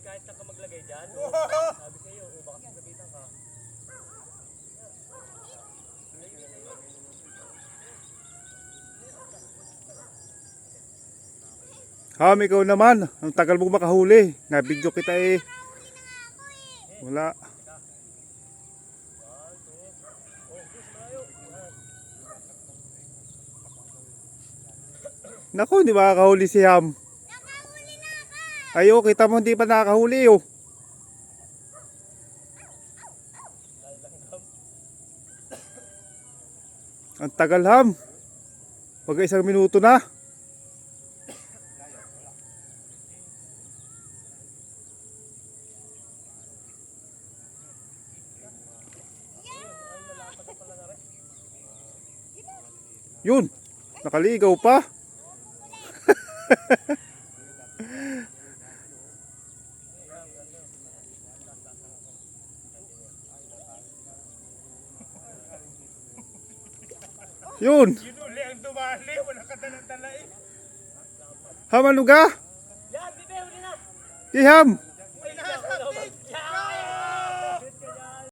kahit na ka maglagay dyan. Sabi sa iyo, baka sasabitan ka. Ham, ikaw naman. Ang tagal mo makahuli. Nabidyo kita eh. Wala. Naku, hindi makakahuli si Ham. Nakahuli na ako. Ayo, kita mo hindi pa nakakahuli oh. Ang tagal Ham. Pag isang minuto na. Yun, nakaligaw pa. Yun. Yun uli ang dumali, wala ka dalang-dala eh. Ham, ano ga? Yan, bibe, huli na. Iham.